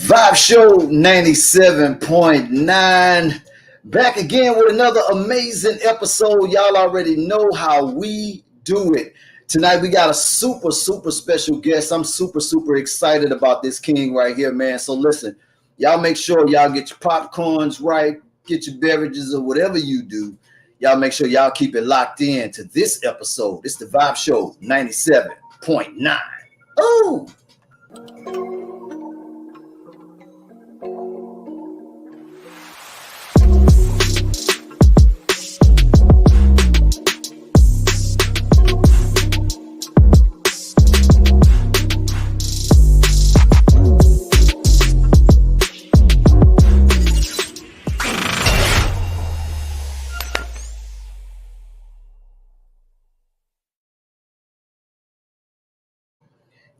Vibe Show 97.9. Back again with another amazing episode. Y'all already know how we do it. Tonight we got a super special guest. I'm super excited about this king right here, man. So listen, y'all make sure y'all get your popcorns right, get your beverages or whatever you do. Y'all make sure y'all keep it locked in to this episode. It's the Vibe Show 97.9. Oh!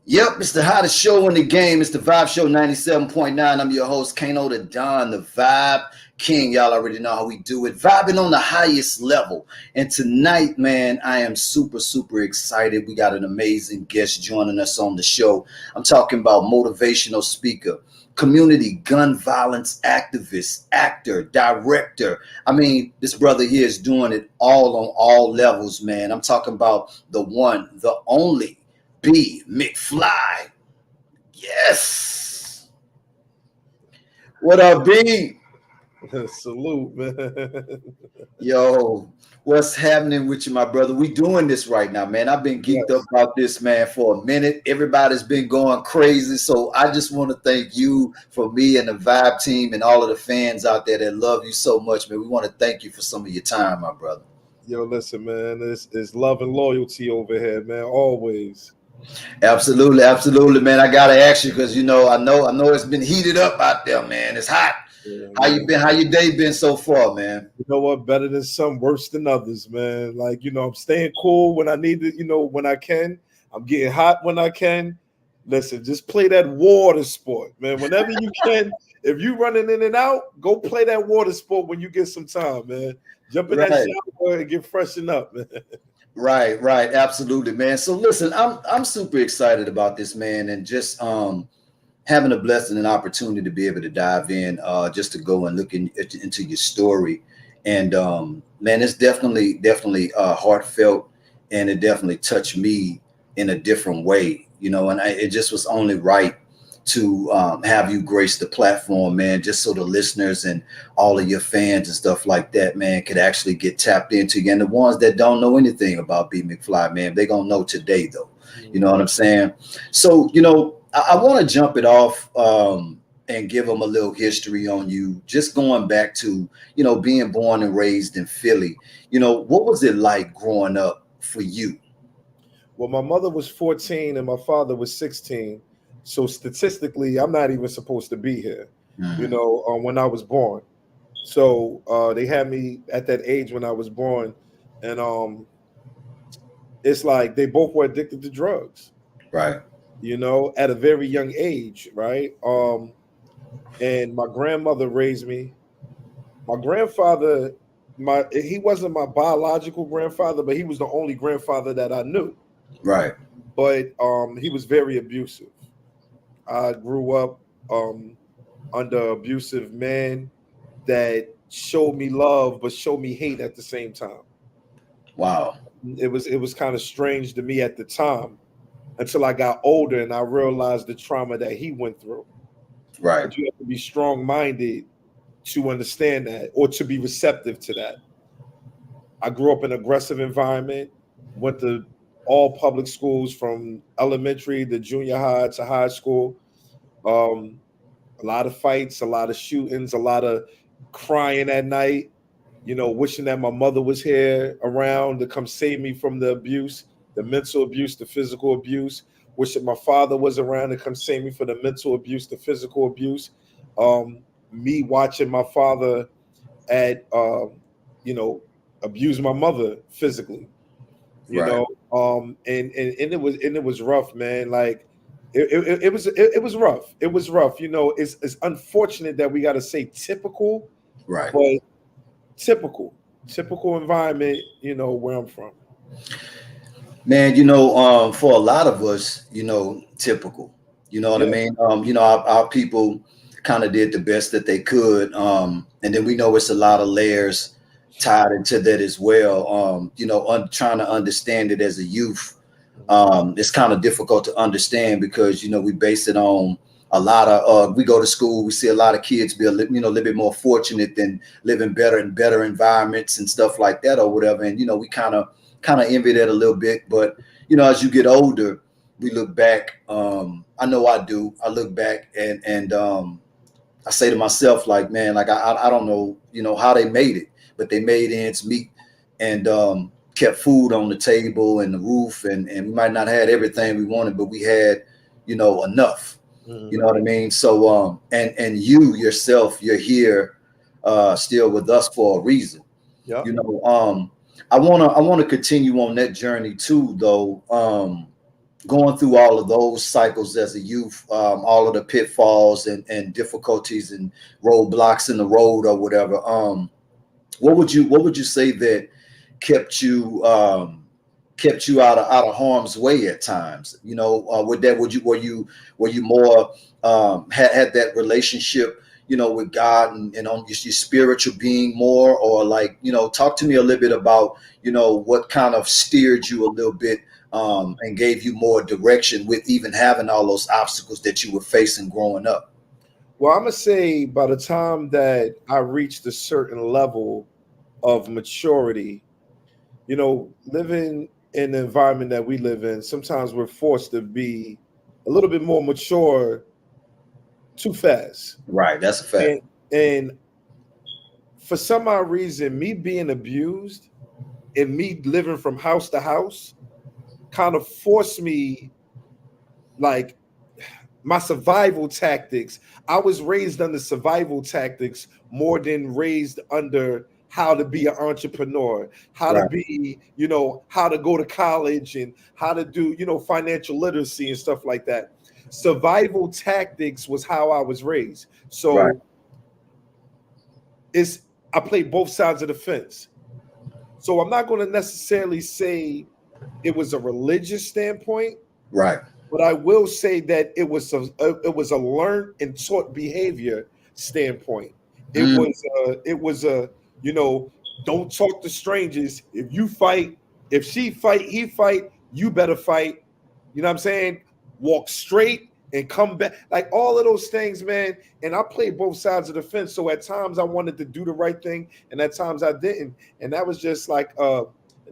Yep, it's the hottest show in the game. It's the Vibe Show 97.9. I'm your host, Kano the Don, the Vibe King. Y'all already know how we do it. Vibing on the highest level. And tonight, man, I am super excited. We got an amazing guest joining us on the show. I'm talking about motivational speaker, community gun violence activist, actor, director. I mean, this brother here is doing it all on all levels, man. I'm talking about the one, the only, B.McFly. Yes. What up, B? Salute, man. Yo, what's happening with you, my brother? We doing this right now, man. I've been geeked up about this, man, for a minute. Everybody's been going crazy. So I just want to thank you for me and the Vibe team and all of the fans out there that love you so much, man. We want to thank you for some of your time, my brother. Yo, listen, man. It's love and loyalty over here, man. Always. Absolutely, man. I gotta ask you because I know it's been heated up out there, man. It's hot. Yeah, How you been? How your day been so far, man? You know what? Better than some, worse than others, man. Like, I'm staying cool when I need it, when I can. I'm getting hot when I can. Listen, just play that water sport, man. Whenever you can, if you running in and out, go play that water sport when you get some time, man. Jump in that shower and get freshened up, man. Right, absolutely, man. So listen, I'm super excited about this, man, and just having a blessing and opportunity to be able to dive in, just to go and look into your story, and man, it's definitely heartfelt, and it definitely touched me in a different way, and it just was only right to have you grace the platform, man, just so the listeners and all of your fans and stuff like that, man, could actually get tapped into you. And the ones that don't know anything about B.McFly, man, they're going to know today, though. You know what I'm saying? So, I want to jump it off and give them a little history on you, just going back to, being born and raised in Philly. What was it like growing up for you? Well, my mother was 14 and my father was 16. So statistically, I'm not even supposed to be here, when I was born. So they had me at that age when I was born. And it's like they both were addicted to drugs. Right. At a very young age, right? And my grandmother raised me. My grandfather, he wasn't my biological grandfather, but he was the only grandfather that I knew. Right. But he was very abusive. I grew up under abusive men that showed me love but showed me hate at the same time. Wow. It was kind of strange to me at the time until I got older and I realized the trauma that he went through. Right. But you have to be strong-minded to understand that or to be receptive to that. I grew up in an aggressive environment, went to all public schools from elementary to junior high to high school. A lot of fights, a lot of shootings, a lot of crying at night, wishing that my mother was here around to come save me from the abuse, the mental abuse, the physical abuse, wishing my father was around to come save me from the mental abuse, the physical abuse. Me watching my father abuse my mother physically. And it was rough, man. Like it was rough. It was rough. It's unfortunate that we got to say typical, right? But typical environment. Where I'm from. Man, for a lot of us, typical. You know what I Yeah. mean? Our people kind of did the best that they could. And then we know it's a lot of layers tied into that as well. Trying to understand it as a youth, it's kind of difficult to understand because, we base it on a lot of, we go to school, we see a lot of kids be little bit more fortunate than living better and better environments and stuff like that or whatever. And, we kind of envy that a little bit. But, as you get older, we look back. I know I do. I look back and I say to myself, like, man, like I don't know, how they made it, but they made ends meet and kept food on the table and the roof, and we might not have had everything we wanted, but we had, enough. You know what I mean? So and you yourself, you're here still with us for a reason. Yeah. I wanna continue on that journey too, though. Going through all of those cycles as a youth, all of the pitfalls and difficulties and roadblocks in the road or whatever. What would you say that kept you out of harm's way at times? Were you more had that relationship, with God and on your spiritual being more, or like, talk to me a little bit about, what kind of steered you a little bit and gave you more direction with even having all those obstacles that you were facing growing up? Well, I'm gonna say by the time that I reached a certain level of maturity, living in the environment that we live in, sometimes we're forced to be a little bit more mature too fast. Right, that's a fact. And for some odd reason, me being abused and me living from house to house kind of forced me, like, my survival tactics. I was raised under survival tactics more than raised under how to be an entrepreneur, how to Right, be, how to go to college and how to do, financial literacy and stuff like that. Survival tactics was how I was raised. right, So it's I played both sides of the fence. So I'm not going to necessarily say it was a religious standpoint, right. but I will say that it was a learned and taught behavior standpoint. Mm, It was a don't talk to strangers. If you fight, if she fight, he fight, you better fight. You know what I'm saying? Walk straight and come back. Like all of those things, man. And I played both sides of the fence. So at times I wanted to do the right thing, and at times I didn't. And that was just like an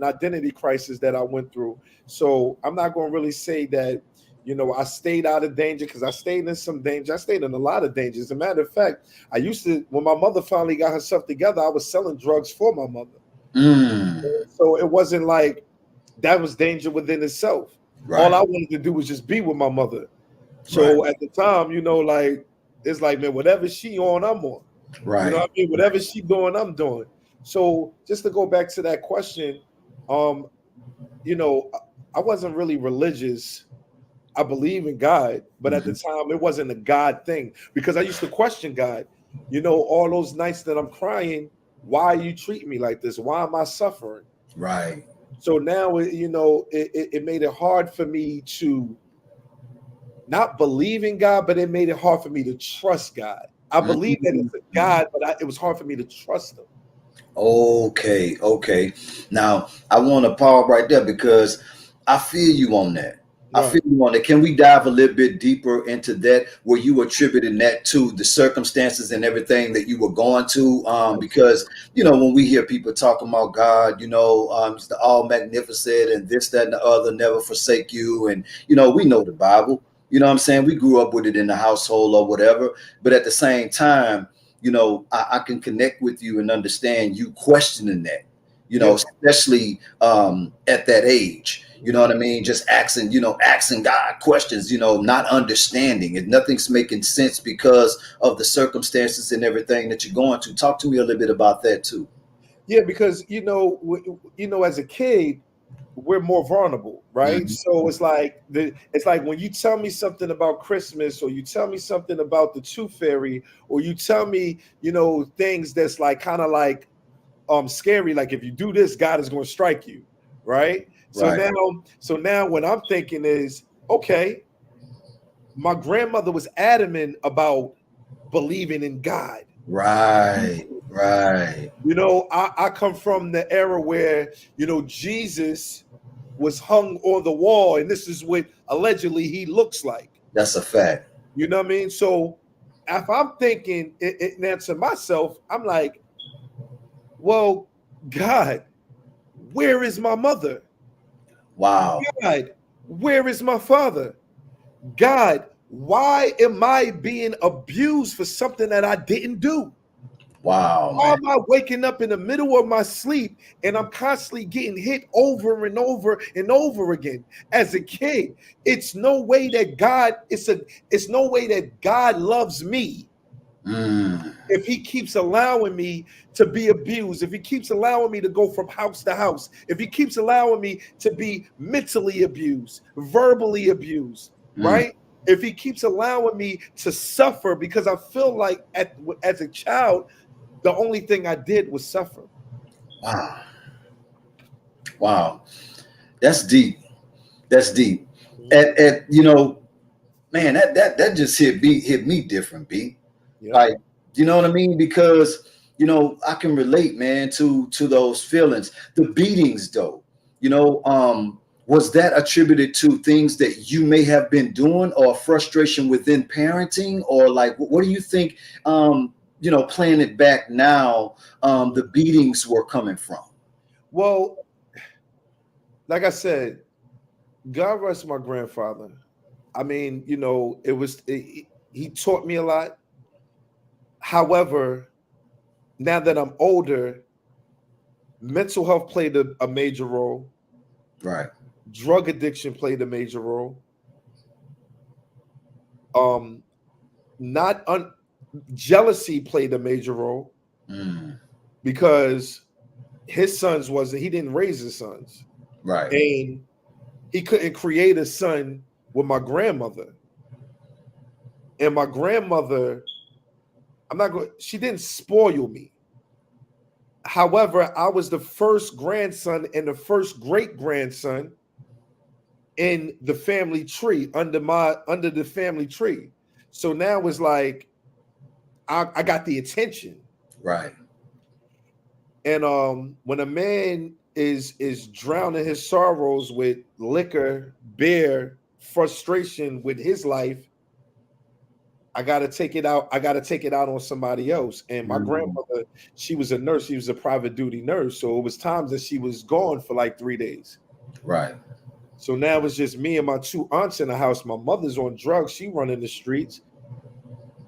identity crisis that I went through. So I'm not going to really say that, I stayed out of danger, because I stayed in some danger. I stayed in a lot of danger. As a matter of fact, I used to, when my mother finally got herself together, I was selling drugs for my mother. mm, So it wasn't like that was danger within itself. All right, I wanted to do was just be with my mother. right, So at the time, like, it's like, man, whatever she on, I'm on. You know right. what I mean? Whatever she doing, I'm doing. So just to go back to that question, um, you know, I wasn't really religious. I believe in God, but at the Mhm. time it wasn't a God thing, because I used to question God. All those nights that I'm crying, why are you treating me like this? Why am I suffering? Right. So now, it made it hard for me to not believe in God, but it made it hard for me to trust God. I believe that it's a Mm. God, but it was hard for me to trust him. Okay, okay. Now I want to pause right there because I feel you on that. I Right. feel you on that. Can we dive a little bit deeper into that, where you attributing that to the circumstances and everything that you were going to? Because when we hear people talking about God, it's the all magnificent and this, that, and the other, never forsake you, and we know the Bible. You know what I'm saying? We grew up with it in the household or whatever, but at the same time, I can connect with you and understand you questioning that, Yeah. especially at that age. You know Mhm. what I mean? Just asking God questions, not understanding it. Nothing's making sense because of the circumstances and everything that you're going to. Talk to me a little bit about that too. Yeah, because as a kid, we're more vulnerable, right? Mhm. So it's like when you tell me something about Christmas, or you tell me something about the Tooth Fairy, or you tell me, things that's like kind of like scary, like if you do this, God is going to strike you, right? So Right. now, so now what I'm thinking is, okay, my grandmother was adamant about believing in God. Right. Right. You know, I come from the era where, you know, Jesus was hung on the wall, and this is what allegedly he looks like. That's a fact. You know what I mean? So if I'm thinking it now to myself, I'm like, well, God, where is my mother? Wow. God, where is my father? God, why am I being abused for something that I didn't do? Wow, Why man. am I waking up in the middle of my sleep and I'm constantly getting hit over and over and over again? As a kid, it's no way that it's no way that God loves me Mm. if he keeps allowing me to be abused, if he keeps allowing me to go from house to house, if he keeps allowing me to be mentally abused, verbally abused, Mm. right? If he keeps allowing me to suffer because I feel like as a child, the only thing I did was suffer. Wow. Wow. That's deep. That's deep. At you know, man, that just hit me different, B. Yep. Like, you know what I mean? Because I can relate, man, to those feelings. The beatings, though, was that attributed to things that you may have been doing, or frustration within parenting, or like, what do you think? Playing it back now, the beatings were coming from. Well, like I said, God rest my grandfather. I mean, you know, he taught me a lot. However, now that I'm older, mental health played a major role. Right. Drug addiction played a major role. Um, not un- Jealousy played a major role Mm. because his sons wasn't. He didn't raise his sons, Right. and he couldn't create a son with my grandmother. And my grandmother, I'm not going. She didn't spoil me. However, I was the first grandson and the first great grandson in the family tree under the family tree. So now it's like I got the attention. Right. And when a man is drowning his sorrows with liquor, beer, frustration with his life, I gotta take it out. I gotta take it out on somebody else. And my Mm. grandmother, she was a nurse. She was a private duty nurse. So it was times that she was gone for like 3 days. Right. So now it's just me and my two aunts in the house. My mother's on drugs. She running the streets.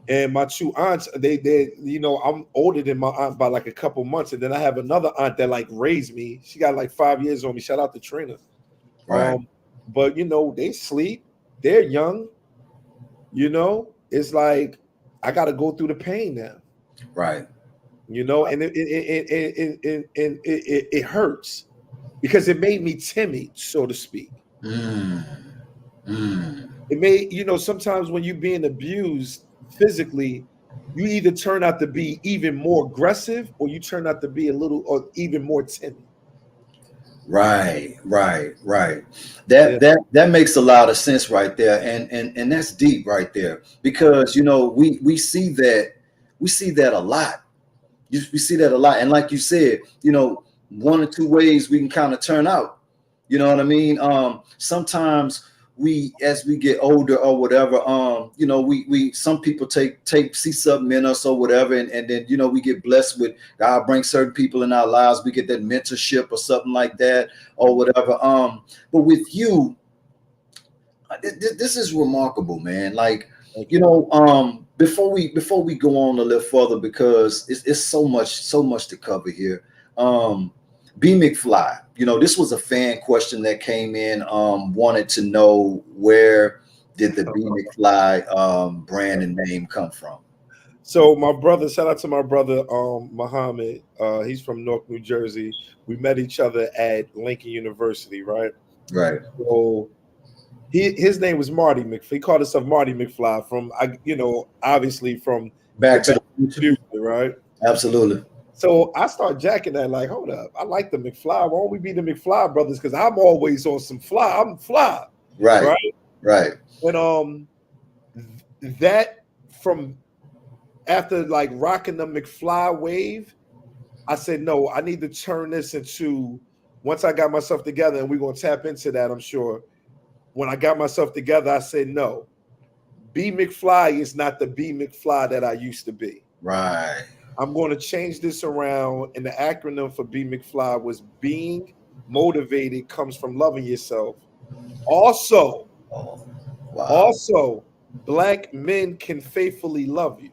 And my two aunts, I'm older than my aunt by like a couple months. And then I have another aunt that like raised me. She got like 5 years on me. Shout out to Trina. Right. But they sleep, they're young, it's like I gotta go through the pain now, Right. and it hurts because it made me timid, so to speak. Mm. Mm. It made, sometimes when you're being abused physically, you either turn out to be even more aggressive or you turn out to be a little or even more timid. Right, right, right. Yeah. That makes a lot of sense right there, and that's deep right there, because we see that a lot. We see that a lot, and like you said, one or two ways we can kind of turn out. You know what I mean? Sometimes as we get older or whatever, we some people see something in us or whatever, and then we get blessed with God brings certain people in our lives. We get that mentorship or something like that or whatever. But with you, this is remarkable, man. Like, Thank you. before we go on a little further, because it's so much to cover here. B.McFly, this was a fan question that came in, wanted to know, where did the B.McFly brand and name come from? So my brother, shout out to my brother, Muhammad. He's from Newark, New Jersey. We met each other at Lincoln University, right? Right. So his name was Marty McFly. He called himself Marty McFly from obviously from the Back to Back the to the Future. Future, right? Absolutely. So I start jacking that, like, hold up, I like the McFly. Why don't we be the McFly brothers? Because I'm always on some fly. I'm fly, Right. right? Right. And that from after like rocking the McFly wave, I said, no, I need to turn this into, once I got myself together, and we're going to tap into that, I'm sure. When I got myself together, I said, no, B.McFly is not the B.McFly that I used to be. Right. I'm going to change this around. And the acronym for B.McFly was being motivated comes from loving yourself. Also, Oh, wow. also, Black men can faithfully love you.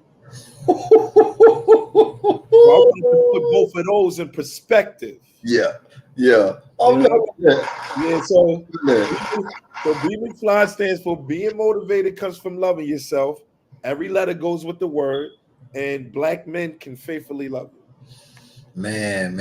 So I wanted to put both of those in perspective. Yeah. Yeah. Oh, You know? look. Yeah. Yeah. So Yeah. B.McFly stands for being motivated comes from loving yourself. Every letter goes with the word, and Black men can faithfully love you. Man.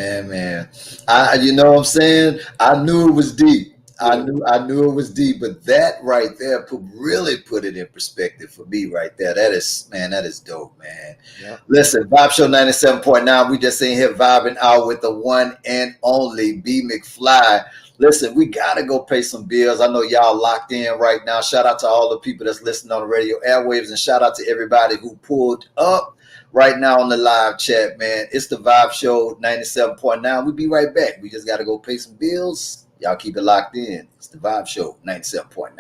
You know what I'm saying? I knew it was deep. Yeah. I knew it was deep, but that right there really put it in perspective for me right there. That is, man, that is dope, man. Yeah. Listen, Vibe Show 97.9. We just in here vibing out with the one and only B.McFly. Listen, we gotta go pay some bills. I know y'all locked in right now. Shout out to all the people that's listening on the radio airwaves, and shout out to everybody who pulled up right now on the live chat, man. It's the Vibe Show 97.9. We'll be right back. We just got to go pay some bills. Y'all keep it locked in. It's the Vibe Show 97.9.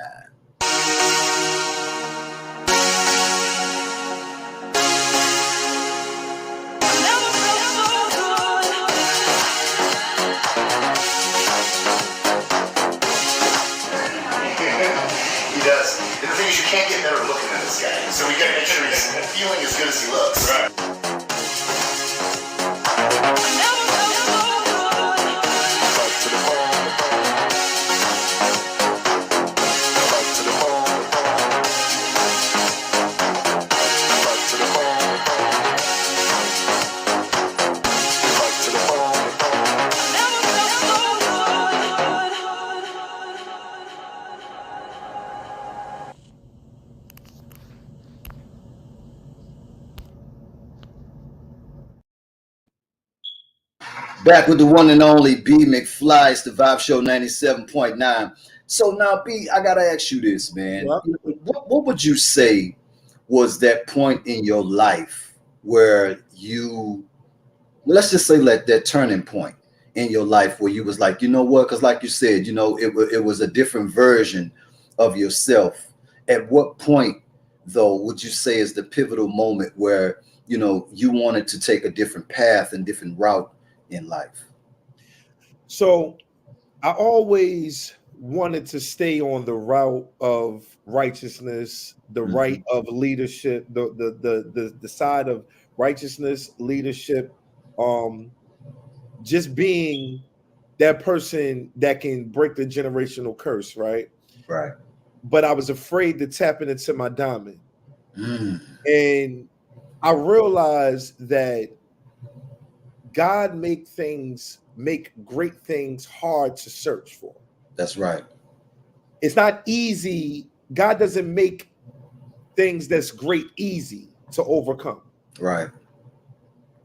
He does. And the thing is, you can't get better looking than this guy. So we gotta make sure he's feeling as good as he looks. Right. Back with the one and only B.McFly. It's the Vibe Show 97.9. So now, B, I got to ask you this, man. Yeah. What would you say was that point in your life where you, let's just say like that turning point in your life where you was like, you know what? Because like you said, you know, it was a different version of yourself. At what point, though, would you say is the pivotal moment where, you know, you wanted to take a different path and different route in life? So I always wanted to stay on the route of righteousness, the right of leadership, the side of righteousness, leadership, just being that person that can break the generational curse, right? Right. But I was afraid to tap into my diamond. Mm. And I realized that God make great things hard to search for. That's right. It's not easy. God doesn't make things that's great easy to overcome. Right.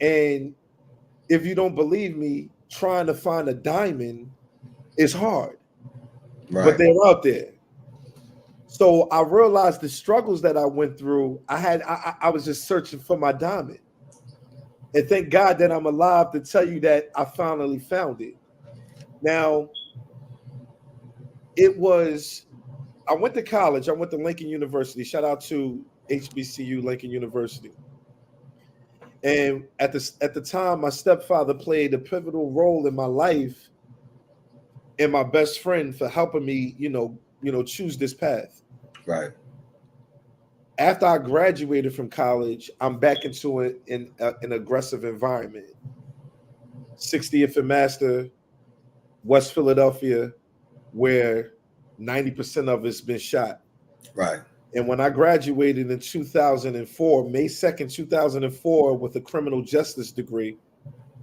And if you don't believe me, trying to find a diamond is hard. Right. But they're out there. So I realized the struggles that I went through, I was just searching for my diamond. And thank God that I'm alive to tell you that I finally found it. Now, I went to college. I went to Lincoln University. Shout out to HBCU, Lincoln University. And at the time, my stepfather played a pivotal role in my life and my best friend for helping me, choose this path. Right. After I graduated from college, I'm back into an aggressive environment. 60th and Master, West Philadelphia, where 90% of it's been shot. Right. And when I graduated in 2004, May 2nd, 2004, with a criminal justice degree,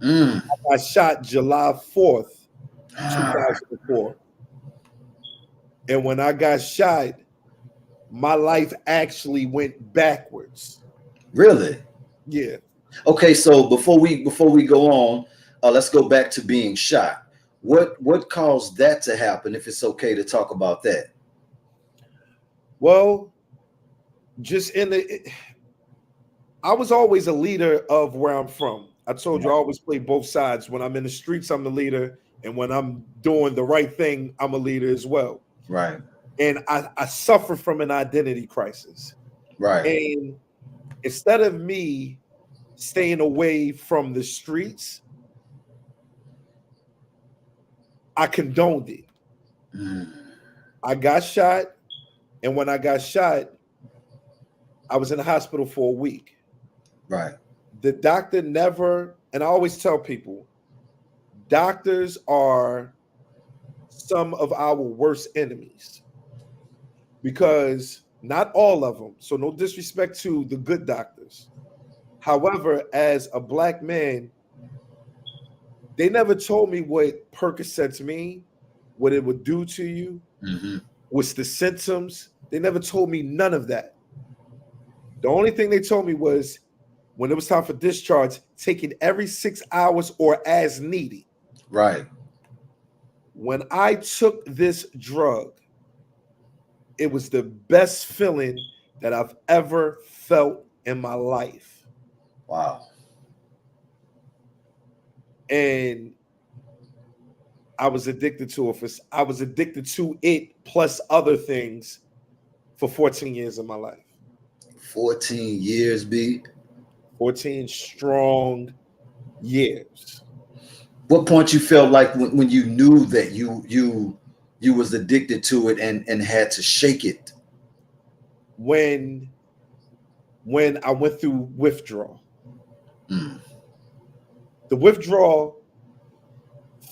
I shot July 4th, 2004. And when I got shot, my life actually went backwards. Really? Yeah. Okay, so before we go on, let's go back to being shot. What caused that to happen, if it's okay to talk about that? Well, just in the, I was always a leader of where I'm from. I told you I always play both sides. When I'm in the streets, I'm the leader, and when I'm doing the right thing, I'm a leader as well. Right. And I suffer from an identity crisis. Right. And instead of me staying away from the streets, I condoned it. I got shot, and when I got shot, I was in the hospital for a week. Right. The doctor never, and I always tell people, doctors are some of our worst enemies because not all of them. So no disrespect to the good doctors. However, as a black man, they never told me what Percocets mean, what it would do to you, what's the symptoms. They never told me none of that. The only thing they told me was when it was time for discharge, take it every 6 hours or as needed. Right. When I took this drug, it was the best feeling that I've ever felt in my life. Wow. And I was addicted to it. I was addicted to it plus other things for 14 years of my life. 14 years, B. 14 strong years. What point you felt like when you knew that you was addicted to it and had to shake it? When I went through withdrawal. The withdrawal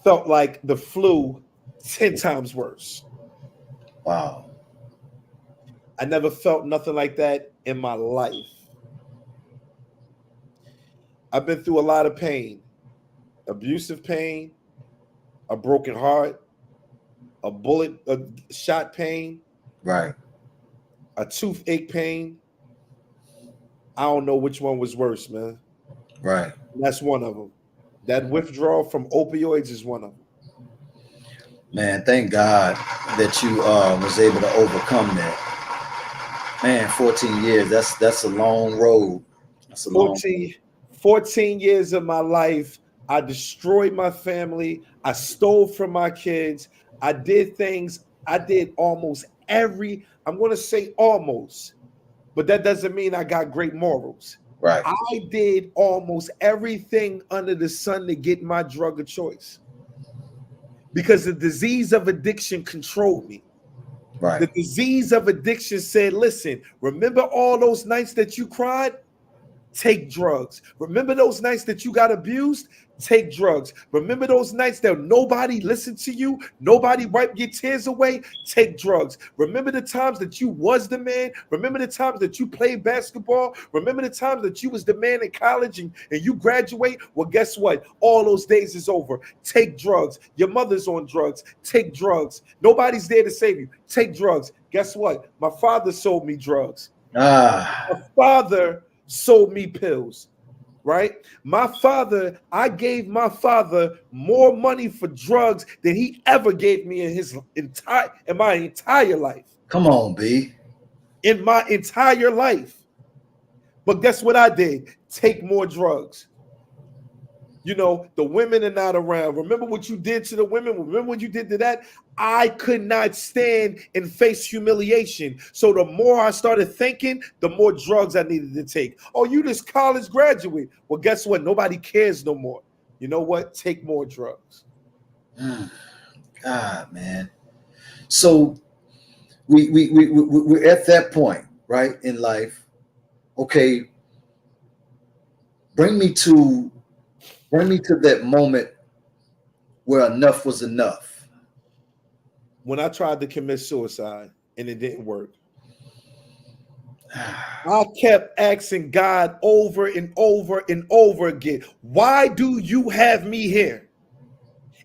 felt like the flu 10 times worse. Wow. I never felt nothing like that in my life. I've been through a lot of pain, abusive pain, a broken heart, a shot pain, Right. a toothache pain. I don't know which one was worse, man. Right. That's one of them. That withdrawal from opioids is one of them. Man, thank God that you was able to overcome that. Man, 14 years, that's a long road. That's a 14 years of my life, I destroyed my family. I stole from my kids. I did things. I did almost I'm going to say almost, but that doesn't mean I got great morals. Right. I did almost everything under the sun to get my drug of choice because the disease of addiction controlled me. Right. The disease of addiction said, listen, remember all those nights that you cried? Take drugs. Remember those nights that you got abused? Take drugs. Remember those nights that nobody listened to you? Nobody wiped your tears away? Take drugs. Remember the times that you was the man? Remember the times that you played basketball? Remember the times that you was the man in college and you graduate? Well, guess what? All those days is over. Take drugs. Your mother's on drugs. Take drugs. Nobody's there to save you. Take drugs. Guess what? My father sold me drugs. My father sold me pills, right? I gave my father more money for drugs than he ever gave me in my entire life. Come on, B. In my entire life. But guess what I did? Take more drugs. You know, the women are not around. Remember what you did to the women? Remember what you did to that? I could not stand and face humiliation. So the more I started thinking, the more drugs I needed to take. Oh, you this college graduate. Well, guess what? Nobody cares no more. You know what? Take more drugs. God, man. So we're at that point, right, in life. Okay. Bring me to that moment where enough was enough. When I tried to commit suicide and it didn't work, I kept asking God over and over and over again, why do you have me here?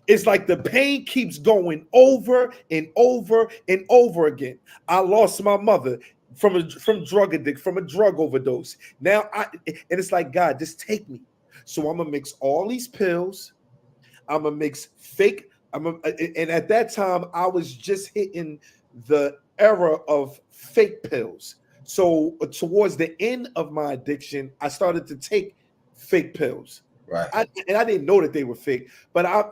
It's like the pain keeps going over and over and over again. I lost my mother from drug addict, from a drug overdose. Now and it's like, God, just take me. So I'm gonna mix all these pills. I'm gonna mix fake. And at that time, I was just hitting the era of fake pills. So towards the end of my addiction, I started to take fake pills. Right. I didn't know that they were fake, but I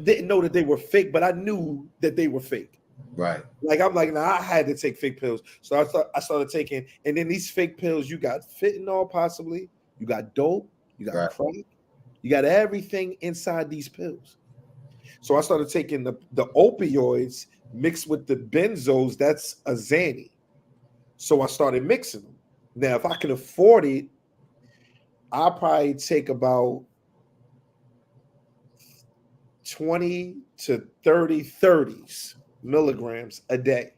didn't know that they were fake, but I knew that they were fake. Right. Like I'm like, nah, I had to take fake pills. So I started taking, and then these fake pills, you got fentanyl possibly, you got dope, you got Right. crack, you got everything inside these pills. So I started taking the opioids mixed with the benzos, that's a Xanny. So I started mixing them. Now, if I can afford it, I'll probably take about 20 to 30 milligrams a day.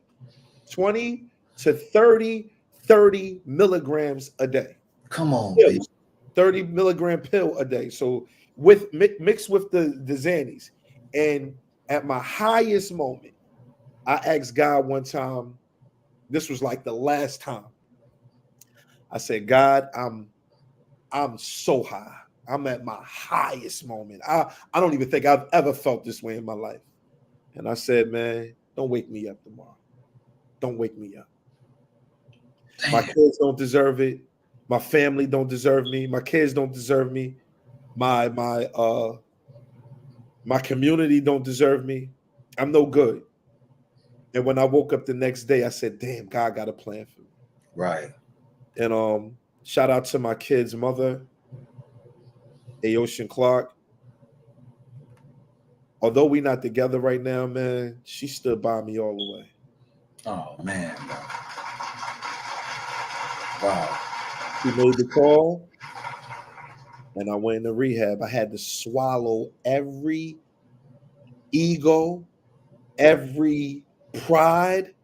20 to 30 milligrams a day. Come on, B. Pills, 30 milligram pill a day. So with mixed with the Xannies. And at my highest moment, I asked God one time, this was like the last time. I said, God, I'm so high. I'm at my highest moment. I don't even think I've ever felt this way in my life. And I said, man, don't wake me up tomorrow. Don't wake me up. Damn. My kids don't deserve it. My family don't deserve me. My kids don't deserve me. My community don't deserve me. I'm no good. And when I woke up the next day, I said, damn, God got a plan for me. Right. And shout out to my kid's mother, Ocean Clark. Although we not together right now, man, she stood by me all the way. Oh man. Wow. She made the call, and I went into rehab. I had to swallow every ego, every pride,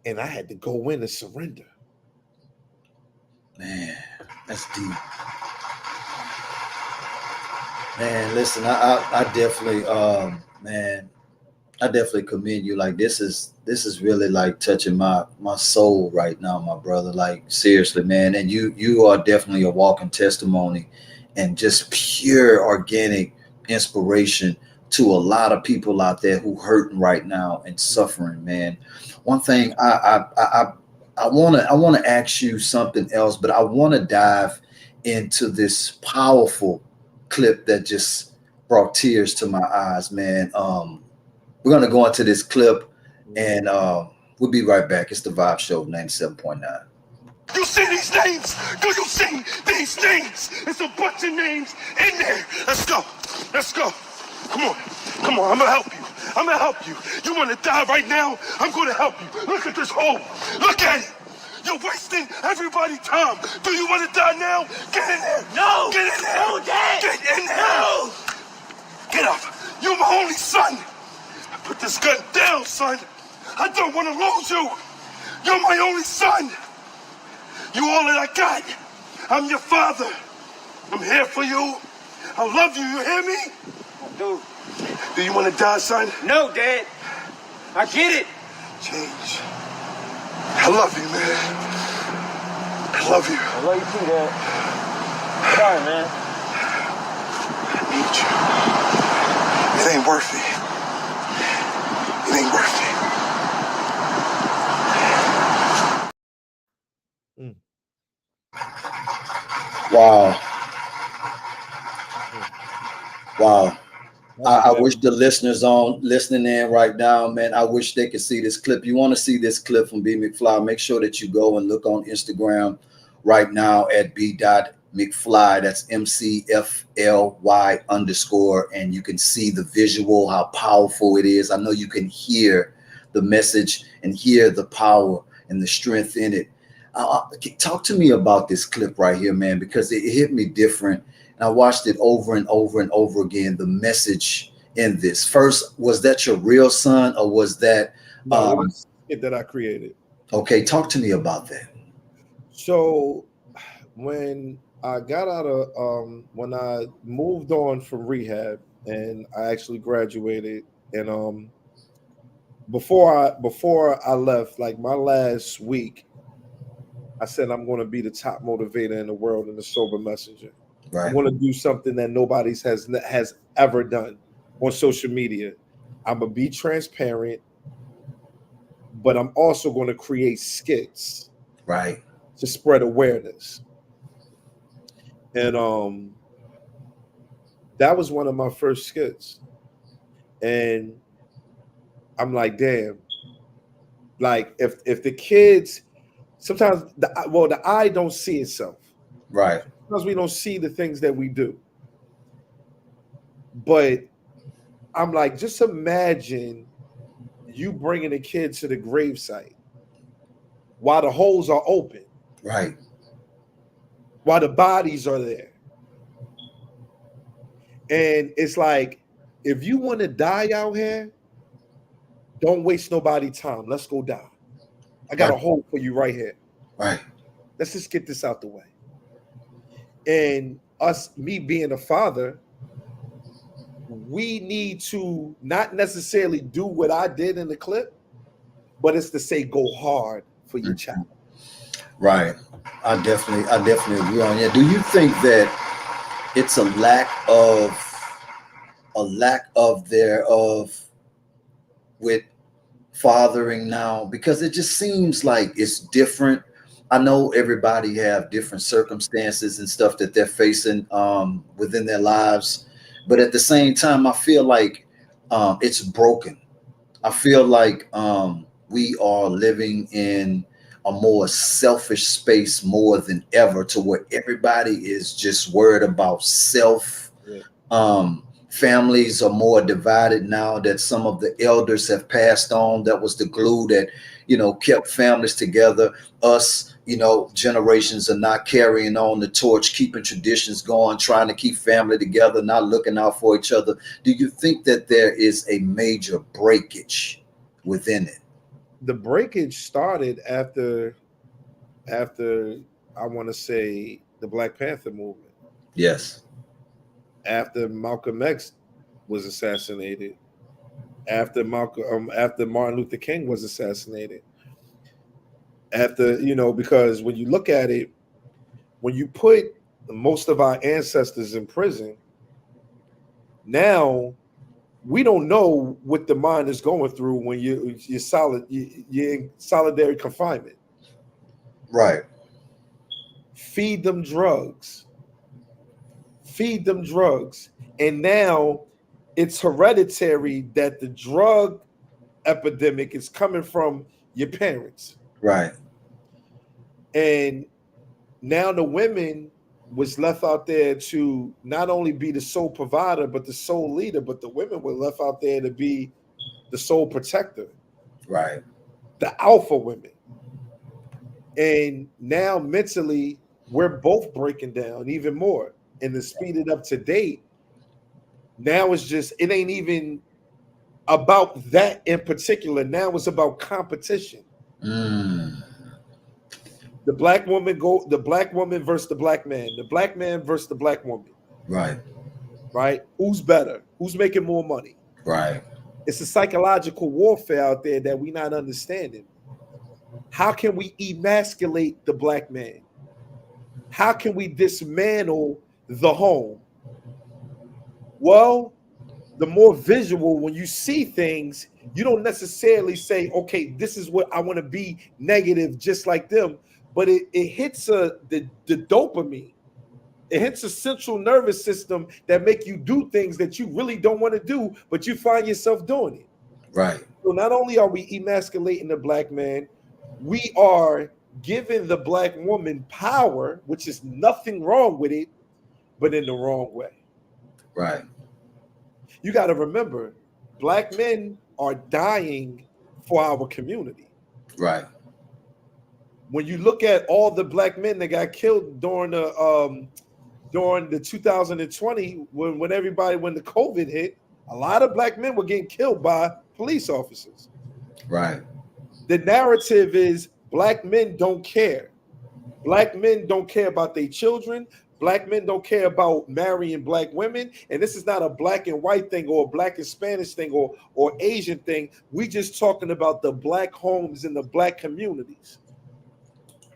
and I had to go in and surrender. Man, that's deep. Man, listen, I definitely man, I definitely commend you. Like this is really like touching my soul right now, my brother. Like seriously, man. And you are definitely a walking testimony and just pure organic inspiration to a lot of people out there who hurting right now and suffering, man. One thing I wanna ask you something else, but I wanna dive into this powerful clip that just brought tears to my eyes, man. We're gonna go into this clip, and we'll be right back. It's the Vibe Show 97.9. You see these names? Do you see these names? It's a bunch of names in there. Let's go. Let's go. Come on. Come on. I'm going to help you. I'm going to help you. You want to die right now? I'm going to help you. Look at this hole. Look at it. You're wasting everybody's time. Do you want to die now? Get in there. No. Get in there. No, Dad. Get in there. No. Get up. You're my only son. Put this gun down, son. I don't want to lose you. You're my only son. You all that I got. I'm your father. I'm here for you. I love you. You hear me? I do. Do you want to die, son? No, Dad. I get it. Change. I love you, man. I love you. I love you too, Dad. Sorry, man. I need you. It ain't worth it. It ain't worth it. Wow. Wow. I wish the listeners on listening in right now, man, I wish they could see this clip. You want to see this clip from B.McFly, make sure that you go and look on Instagram right now at B.McFly. That's MCFLY_, and you can see the visual, how powerful it is. I know you can hear the message and hear the power and the strength in it. Talk to me about this clip right here, man, because it hit me different. And I watched it over and over and over again. The message in this. First, was that your real son, or was that No, it that I created? Okay, talk to me about that. So when I got out of when I moved on from rehab and I actually graduated, and before I left, like my last week, I said I'm going to be the top motivator in the world and the sober messenger. Right. I'm going to do something that nobody has ever done on social media. I'm going to be transparent, but I'm also going to create skits Right. to spread awareness. And that was one of my first skits. And I'm like, damn, like if the kids sometimes the eye don't see itself. Right. Sometimes we don't see the things that we do. But I'm like, just imagine you bringing a kid to the gravesite while the holes are open, Right. while the bodies are there. And it's like, if you want to die out here, don't waste nobody's time. Let's go die. I got a hole for you right here. Right. Let's just get this out the way. And me being a father, we need to not necessarily do what I did in the clip, but it's to say go hard for your child. Right. I definitely agree on you. Do you think that it's a lack thereof with fathering now? Because it just seems like it's different. I know everybody have different circumstances and stuff that they're facing within their lives, but at the same time, I feel like it's broken. I feel like we are living in a more selfish space more than ever, to where everybody is just worried about self. Yeah. Families are more divided now that some of the elders have passed on. That was the glue that, kept families together. Us, generations are not carrying on the torch, keeping traditions going, trying to keep family together, not looking out for each other. Do you think that there is a major breakage within it? The breakage started after I want to say the Black Panther movement. Yes. After Malcolm X was assassinated, after Martin Luther King was assassinated, because when you look at it, when you put most of our ancestors in prison, now we don't know what the mind is going through when you're in solitary confinement. Right. Feed them drugs. And now it's hereditary that the drug epidemic is coming from your parents. Right. And now the women was left out there to not only be the sole provider, but the sole leader, but the women were left out there to be the sole protector. Right. The alpha women. And now mentally, we're both breaking down even more. And to speed it up to date, now it ain't even about that in particular. Now it's about competition. The black woman versus the black man, the black man versus the black woman. Right. Who's better? Who's making more money? Right. It's a psychological warfare out there that we're not understanding. How can we emasculate the black man? How can we dismantle the home? Well, the more visual, when you see things, you don't necessarily say, okay, this is what I want to be negative, just like them. But it hits the dopamine. It hits a central nervous system that make you do things that you really don't want to do, but you find yourself doing it. Right. So not only are we emasculating the black man, we are giving the black woman power, which is nothing wrong with it, but in the wrong way. Right. You got to remember, black men are dying for our community. Right. When you look at all the black men that got killed during the 2020, when the COVID hit, a lot of black men were getting killed by police officers. Right. The narrative is black men don't care. Black men don't care about their children. Black men don't care about marrying black women. And this is not a black and white thing or a black and Spanish thing or Asian thing. We just talking about the black homes in the black communities.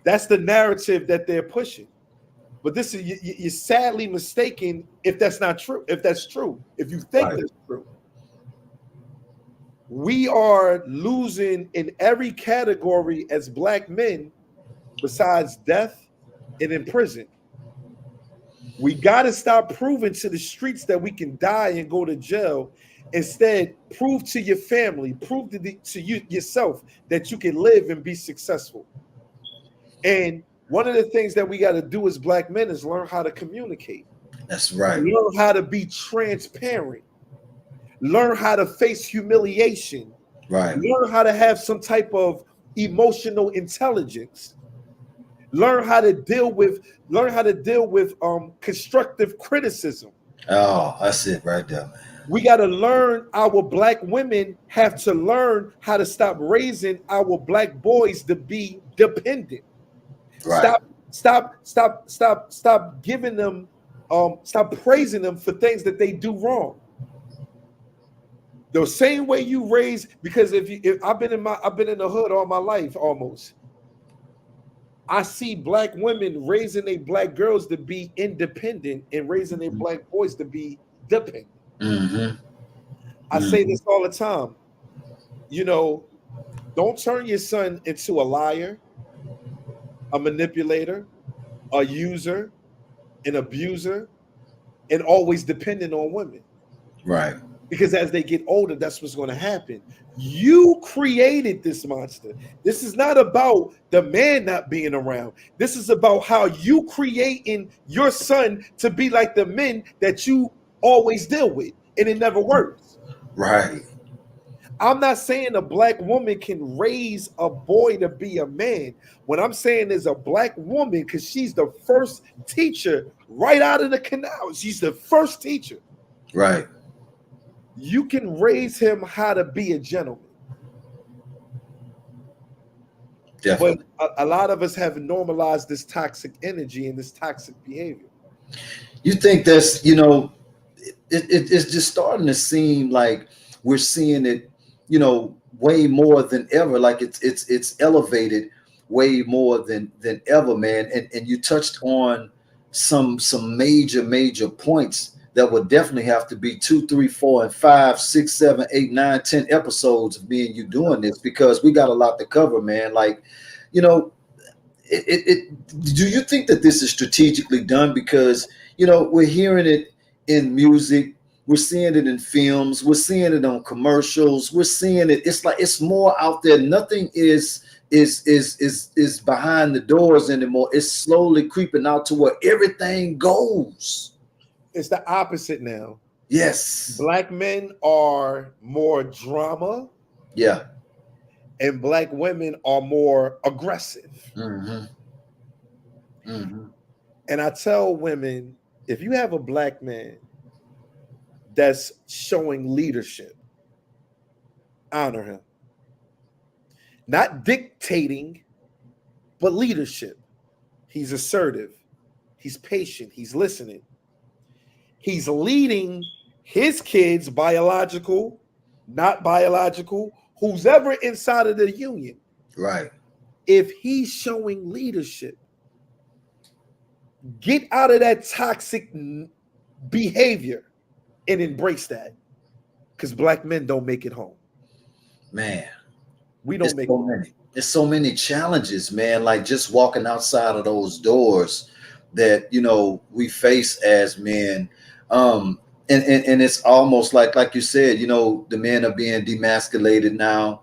That's the narrative that they're pushing. But this is you're sadly mistaken if that's not true. If that's true, if you think that's true. We are losing in every category as black men besides death and in prison. We got to stop proving to the streets that we can die and go to jail. Instead, prove to your family, prove to you yourself that you can live and be successful. And one of the things that we got to do as black men is learn how to communicate, That's right. learn how to be transparent, learn how to face humiliation, Right. learn how to have some type of emotional intelligence, learn how to deal with constructive criticism. Oh, that's it right there, man. We got to learn, our black women have to learn how to stop raising our black boys to be dependent. Right. Stop giving them, stop praising them for things that they do wrong. The same way you raise, because if I've been in the hood all my life almost. I see black women raising their black girls to be independent and raising their black boys to be dependent. Mm-hmm. I say this all the time. You know, don't turn your son into a liar, a manipulator, a user, an abuser, and always dependent on women. Right. Because as they get older, that's what's going to happen. You created this monster. This is not about the man not being around. This is about how you creating your son to be like the men that you always deal with, and it never works. Right. I'm not saying a black woman can raise a boy to be a man. What I'm saying is a black woman, because she's the first teacher right out of the canal. She's the first teacher. Right. You can raise him how to be a gentleman. Definitely. But a lot of us have normalized this toxic energy and this toxic behavior. You think that's, it's just starting to seem like we're seeing it, way more than ever. Like it's elevated way more than ever, man. And you touched on some major points that would definitely have to be 2, 3, 4, and 5, 6, 7, 8, 9, 10 episodes of me and you doing this, because we got a lot to cover, man. Like, do you think that this is strategically done? Because, we're hearing it in music, we're seeing it in films, we're seeing it on commercials, we're seeing it. It's like it's more out there. Nothing is behind the doors anymore. It's slowly creeping out to where everything goes. It's the opposite now. Yes. Black men are more drama. Yeah. And black women are more aggressive. Mm-hmm. Mm-hmm. And I tell women, if you have a black man that's showing leadership, honor him. Not dictating, but leadership. He's assertive. He's patient. He's listening. He's leading his kids, biological, not biological, who's ever inside of the union. Right. If he's showing leadership, get out of that toxic behavior and embrace that. Because black men don't make it home. Man. We don't make it home. There's so many challenges, man. Like just walking outside of those doors that, we face as men. And it's almost like you said, the men are being demasculated now.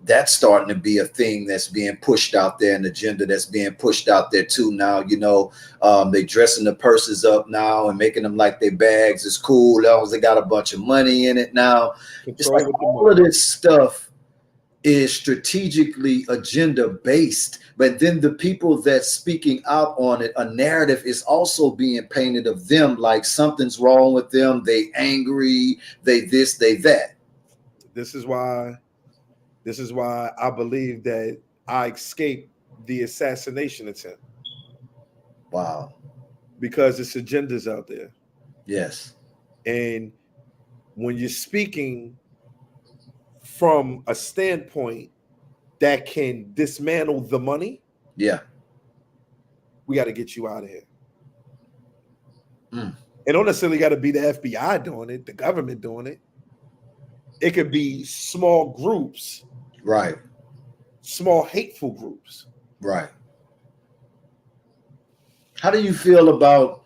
That's starting to be a thing that's being pushed out there, an agenda that's being pushed out there too now. They dressing the purses up now and making them like their bags is cool, as long as they got a bunch of money in it now. It's like all of this stuff is strategically agenda based, but then the people that's speaking out on it, a narrative is also being painted of them like something's wrong with them. They angry, they this, they that. This is why I believe that I escaped the assassination attempt. Wow. Because it's agendas out there. Yes. And when you're speaking from a standpoint that can dismantle the money, yeah, we got to get you out of here. It don't necessarily got to be the FBI doing it, the government doing it. It could be small groups, Right. small hateful groups. Right. How do you feel about,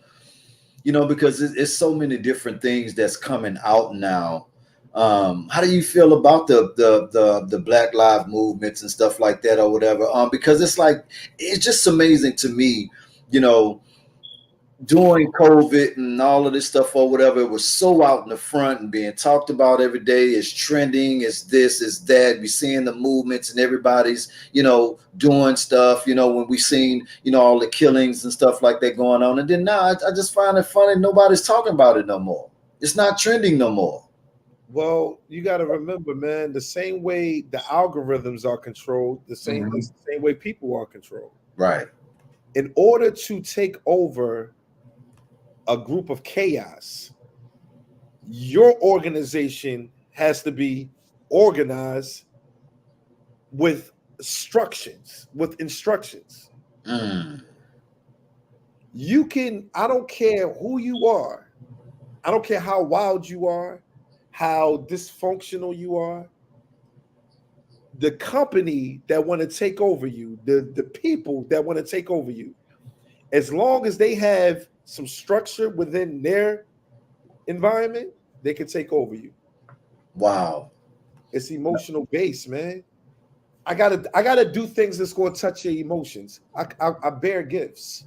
because it's so many different things that's coming out now. How do you feel about the Black Lives movements and stuff like that or whatever? Because it's just amazing to me, you know, during COVID and all of this stuff or whatever, it was so out in the front and being talked about every day. It's trending, it's this, it's that. We're seeing the movements and everybody's, doing stuff, when we seen, all the killings and stuff like that going on. And then now I just find it funny. Nobody's talking about it no more. It's not trending no more. Well, you got to remember, man, the same way the algorithms are controlled, the same way people are controlled. Right. In order to take over a group of chaos, your organization has to be organized with instructions. You can, I don't care who you are, I don't care how wild you are, how dysfunctional you are, the company that want to take over you, the people that want to take over you, as long as they have some structure within their environment, they can take over you. Wow. It's emotional based, man. I gotta do things that's going to touch your emotions. I bear gifts.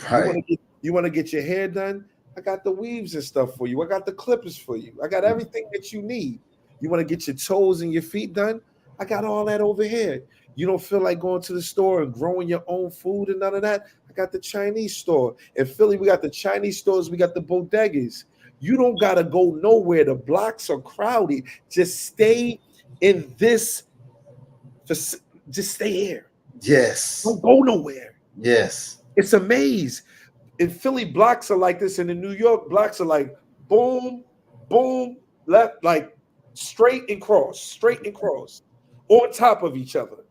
Right. You want to get your hair done? I got the weaves and stuff for you. I got the clippers for you. I got everything that you need. You want to get your toes and your feet done? I got all that over here. You don't feel like going to the store and growing your own food and none of that? I got the Chinese store. In Philly, we got the Chinese stores. We got the bodegas. You don't got to go nowhere. The blocks are crowded. Just stay in this. Just stay here. Yes. Don't go nowhere. Yes. It's a maze. In Philly, blocks are like this. And in New York, blocks are like boom, boom, left, like straight and cross on top of each other.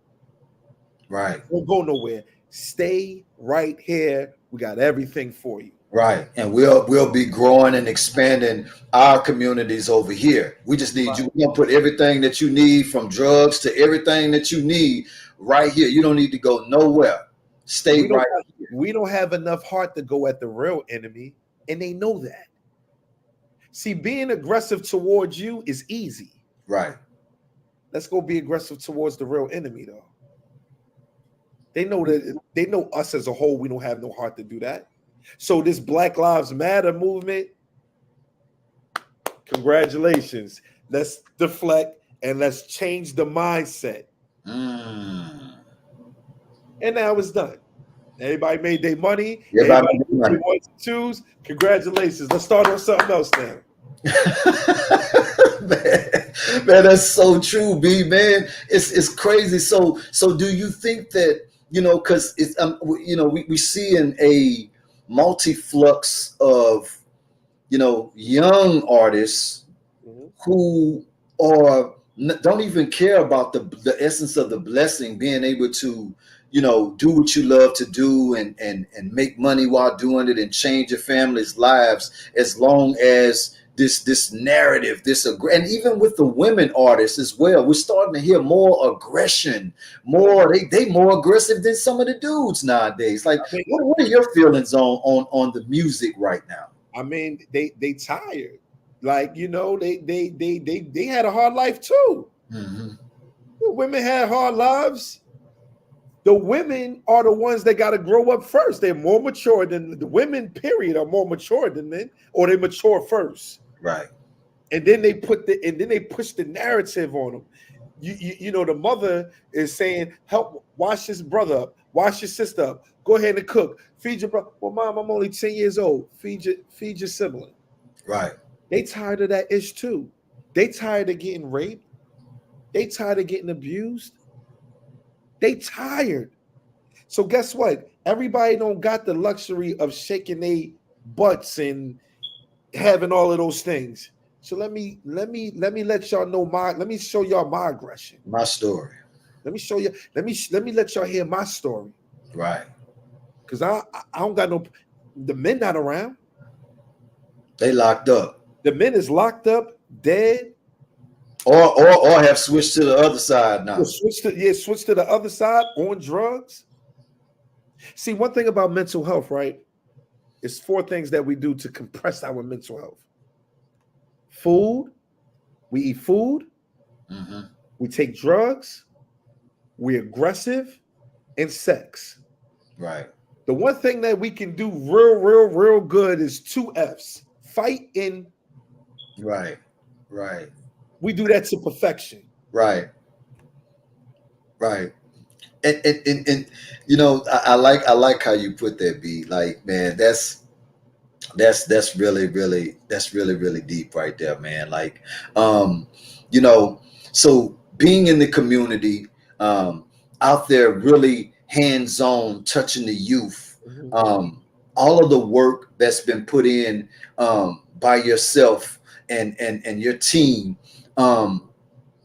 Right. Don't go nowhere. Stay right here. We got everything for you. Right. And we'll be growing and expanding our communities over here. We just need you. We're gonna put everything that you need, from drugs to everything that you need, right here. You don't need to go nowhere. Stay right here. We don't have enough heart to go at the real enemy, and they know that. See, being aggressive towards you is easy. Right. Let's go be aggressive towards the real enemy, though. They know that, they know us as a whole. We don't have no heart to do that. So this Black Lives Matter movement, congratulations. Let's deflect and let's change the mindset. And now it's done. Everybody made their money. Everybody made money. Ones and twos. Congratulations. Let's start on something else now. man, that's so true, B. Man, it's crazy. So do you think that, because it's we see in a multiflux of young artists who don't even care about the essence of the blessing, being able to do what you love to do and make money while doing it and change your family's lives, as long as this narrative, and even with the women artists as well, we're starting to hear more aggression, they more aggressive than some of the dudes nowadays. Like, what are your feelings on the music right now? I mean, they tired. Like, they had a hard life too. The women had hard lives. The women are the ones that got to grow up first. They're more mature than the women, period, are more mature than men, or they mature first. Right. And then they push the narrative on them. The mother is saying, help wash his brother up, wash your sister up, go ahead and cook, feed your brother. Well, mom, I'm only 10 years old. Feed your sibling. Right. They tired of that ish too. They tired of getting raped. They tired of getting abused. They tired. So guess what? Everybody don't got the luxury of shaking their butts and having all of those things. So let me let y'all know let me show y'all my aggression. My story. Let me show you. Let me let y'all hear my story. Right. Because I don't got no, the men not around. They locked up. The men is locked up, dead. or have switched to the other side now. Switch to the other side on drugs. See, one thing about mental health, right? It's 4 things that we do to compress our mental health. Food, we eat food, we take drugs, we're aggressive, and sex. Right. The one thing that we can do real good is 2 F's. Fight and Right. Right. we do that to perfection. Right. Right. And you know, I like how you put that, B. Like, man, that's really deep right there, man. Like, you know, so being in the community, out there really hands-on touching the youth, all of the work that's been put in by yourself and your team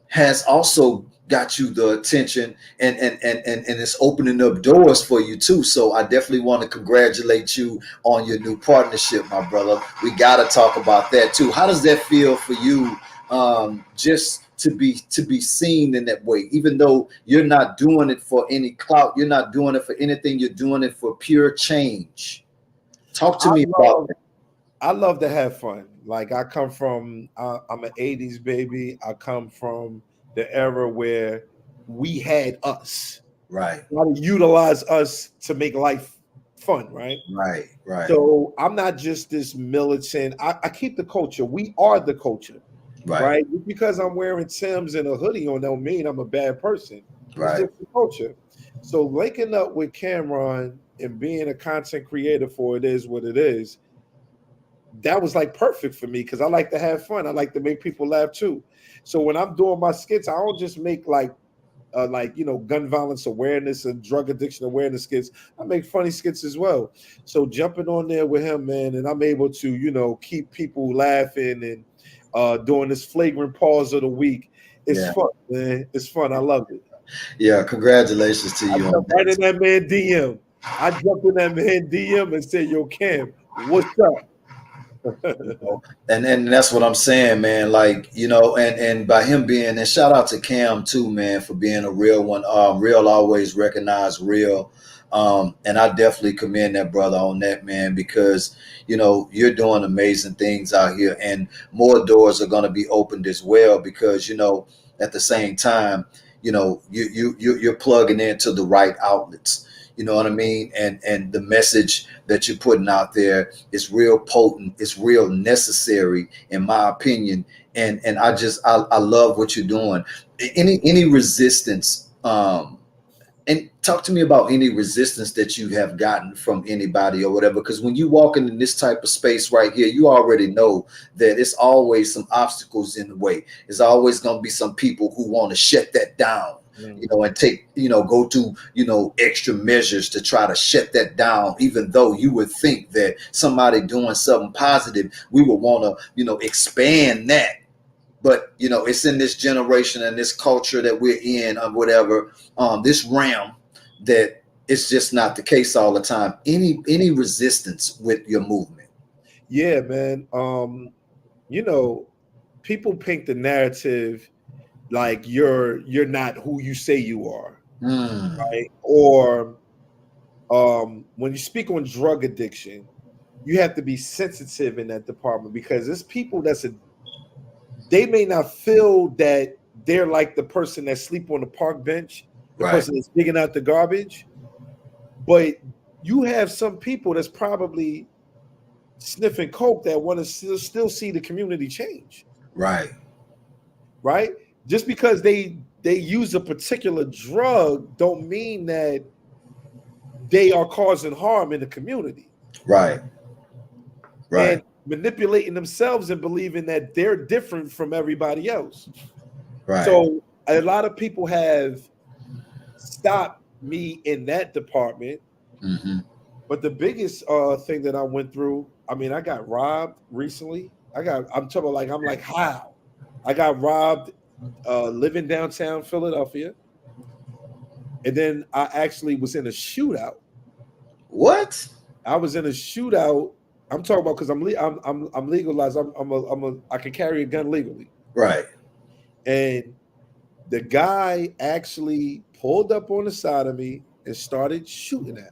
has also got you the attention and it's opening up doors for you too. So I definitely want to congratulate you on your new partnership, my brother. We got to talk about that too. How does that feel for you, just to be seen in that way, even though you're not doing it for any clout, you're not doing it for anything, you're doing it for pure change? Talk to me about that. I love to have fun. Like I come from, I'm an 80s baby. I come from the era where we had us. Right. How to utilize us to make life fun, right? Right. Right. So I'm not just this militant. I keep the culture. We are the culture, right? Just because I'm wearing Timbs and a hoodie on don't mean I'm a bad person. Right. It's just the culture. So linking up with Cameron and being a content creator for It Is What It Is, that was like perfect for me because I like to have fun. I like to make people laugh too. So when I'm doing my skits, I don't just make like gun violence awareness and drug addiction awareness skits. I make funny skits as well. So jumping on there with him, man, and I'm able to keep people laughing and doing this flagrant pause of the week. It's fun, man. It's fun. I love it. Yeah, congratulations to you. I jumped right in that man DM. I jumped in that man DM and said, "Yo, Cam, what's up?" And that's what I'm saying, man. Like, and by him being, and shout out to Cam too, man, for being a real one. Real always recognize real. And I definitely commend that brother on that, man, because you're doing amazing things out here, and more doors are going to be opened as well, because at the same time, you're plugging into the right outlets. You know what I mean? And the message that you're putting out there is real potent. It's real necessary, in my opinion. And I love what you're doing. Any resistance, and talk to me about any resistance that you have gotten from anybody or whatever. Because when you walk into this type of space right here, you already know that it's always some obstacles in the way. There's always going to be some people who want to shut that down. And take, go to, extra measures to try to shut that down, even though you would think that somebody doing something positive, we would want to, expand that. But, it's in this generation and this culture that we're in, or whatever, this realm, that it's just not the case all the time. Any resistance with your movement? Yeah, man. People paint the narrative like you're not who you say you are, right? Or when you speak on drug addiction, you have to be sensitive in that department, because there's people they may not feel that they're like the person that sleep on the park bench, the person that's digging out the garbage, but you have some people that's probably sniffing coke that want to still see the community change. Right. Just because they use a particular drug don't mean that they are causing harm in the community. Right. And manipulating themselves and believing that they're different from everybody else. Right. So a lot of people have stopped me in that department. But the biggest thing that I went through, I mean, I got robbed recently. I'm like, how? I got robbed living downtown Philadelphia. And then I actually was in a shootout. What? I was in a shootout. I'm talking about because I'm legalized. I can carry a gun legally. Right. And the guy actually pulled up on the side of me and started shooting at me.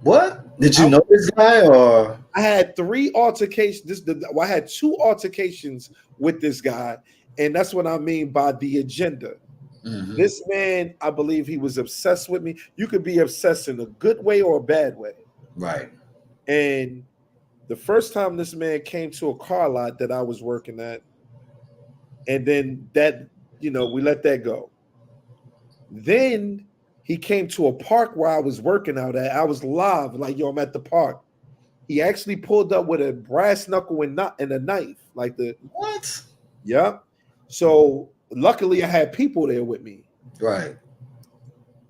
What? Did you know this guy or? I had three altercations. I had two altercations with this guy, and that's what I mean by the agenda. Mhm. This man, I believe he was obsessed with me. You could be obsessed in a good way or a bad way. Right. And the first time this man came to a car lot that I was working at, and then that, we let that go. Then he came to a park where I was working out at. I was live, like, yo, I'm at the park. He actually pulled up with a brass knuckle and a knife, like the What? yeah. So luckily, I had people there with me. Right.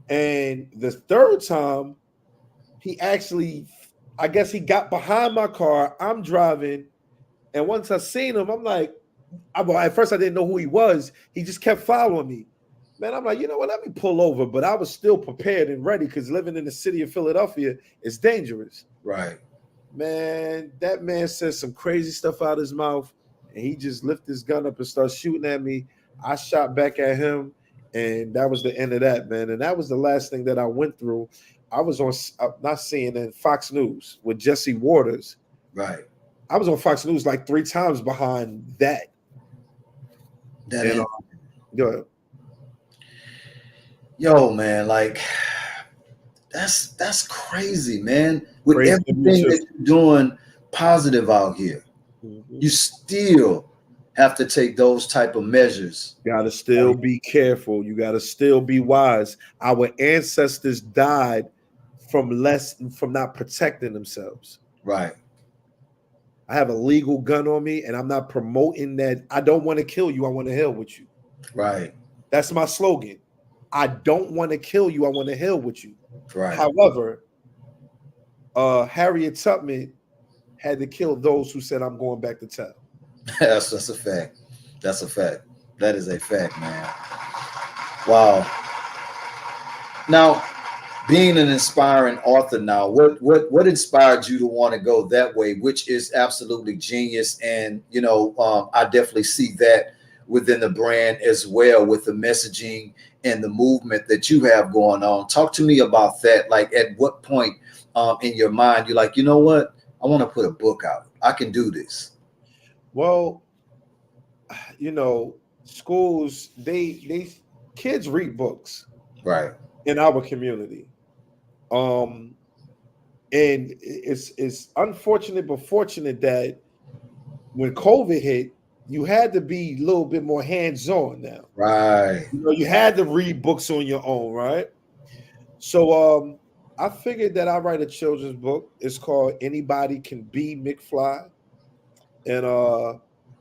And the third time, he actually, I guess he got behind my car. I'm driving, and once I seen him, I'm like, at first I didn't know who he was. He just kept following me. Man, I'm like, you know what? Let me pull over. But I was still prepared and ready because living in the city of Philadelphia is dangerous. Right. Man, that man said some crazy stuff out of his mouth, and he just lifted his gun up and started shooting at me. I shot back at him, and that was the end of that, man. And that was the last thing that I went through. I was on, not CNN, Fox News with Jesse Waters. Right. I was on Fox News like 3 times behind that. That And, go ahead. Yo, man, like that's crazy, man. With Crazy everything that you're doing positive out here, you still have to take those type of measures. Gotta still be careful. You gotta still be wise. Our ancestors died from not protecting themselves. Right. I have a legal gun on me, and I'm not promoting that. I don't want to kill you. I want to heal with you. Right. That's my slogan. I don't want to kill you. I want to heal with you. Right. However, Harriet Tubman had to kill those who said, I'm going back to town. That's a fact. That's a fact. That is a fact, man. Wow. Now, being an inspiring author now, what inspired you to want to go that way, which is absolutely genius. And, I definitely see that within the brand as well, with the messaging and the movement that you have going on. Talk to me about that. Like, at what point in your mind, you're like, you know what? I want to put a book out. I can do this. Well, schools, they kids read books. Right. In our community. And it's unfortunate but fortunate that when COVID hit, you had to be a little bit more hands-on now. Right. You had to read books on your own, right? So I figured that I'd write a children's book. It's called Anybody Can Be McFly. And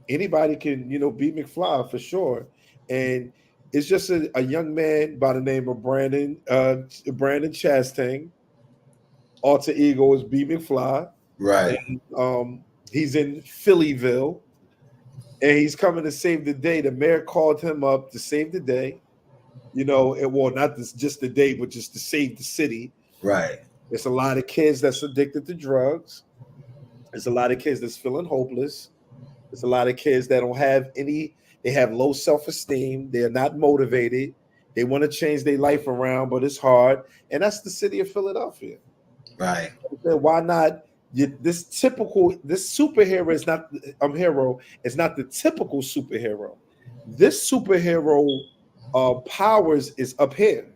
anybody can, be McFly for sure. And it's just a young man by the name of Brandon Chastain. Alter ego is B.McFly. Right. And, he's in Phillyville, and he's coming to save the day. The mayor called him up to save the day. Not just the day, but just to save the city. Right. There's a lot of kids that's addicted to drugs. There's a lot of kids that's feeling hopeless. There's a lot of kids that don't have any. They have low self-esteem. They're not motivated. They want to change their life around, but it's hard. And that's the city of Philadelphia. Right. Why not? This superhero is not hero. It's not the typical superhero. This superhero powers is up here.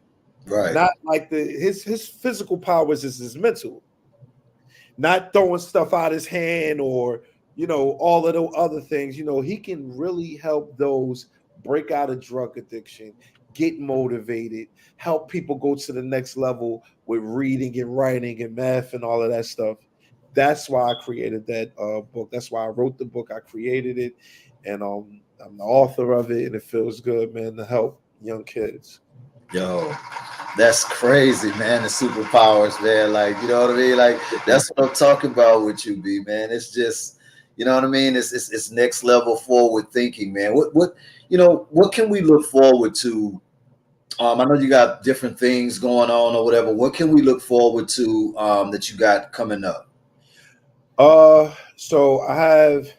Right. Not like his physical powers is his mental. Not throwing stuff out his hand or all of the other things. He can really help those break out of drug addiction, get motivated, help people go to the next level with reading and writing and math and all of that stuff. That's why I created that book. That's why I wrote the book. I created it, and I'm the author of it, and it feels good, man, to help young kids. Yo, that's crazy, man. The superpowers, man. Like, you know what I mean? Like, that's what I'm talking about with you, B, man. It's just, you know what I mean? It's next level forward thinking, man. What can we look forward to? I know you got different things going on or whatever. What can we look forward to that you got coming up? So I have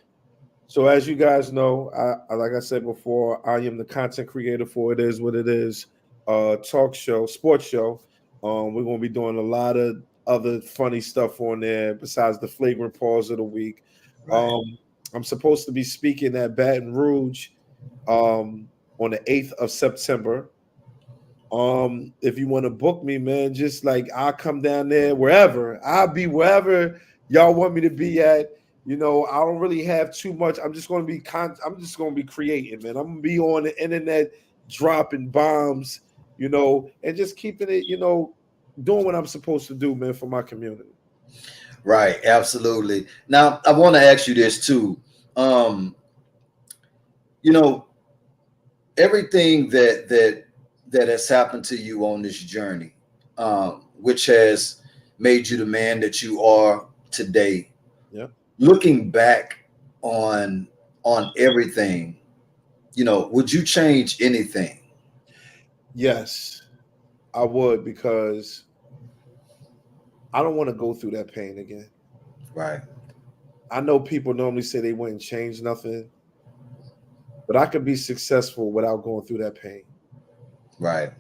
So as you guys know, like I said before, I am the content creator for It Is What It Is talk show, sports show. We're gonna be doing a lot of other funny stuff on there besides the flagrant pause of the week. Right. I'm supposed to be speaking at Baton Rouge on the 8th of September. If you want to book me, man, just like I'll come down there wherever. I'll be wherever y'all want me to be at. You know, I don't really have too much. I'm just going to be I'm just going to be creating, man. I'm going to be on the internet dropping bombs, you know, and just keeping it, you know, doing what I'm supposed to do, man, for my community. Right, absolutely. Now, I want to ask you this too. You know, everything that has happened to you on this journey, which has made you the man that you are today. Yeah. Looking back on everything, you know, would you change anything? Yes, I would, because I don't want to go through that pain again. Right. I know people normally say they wouldn't change nothing, but I could be successful without going through that pain. Right.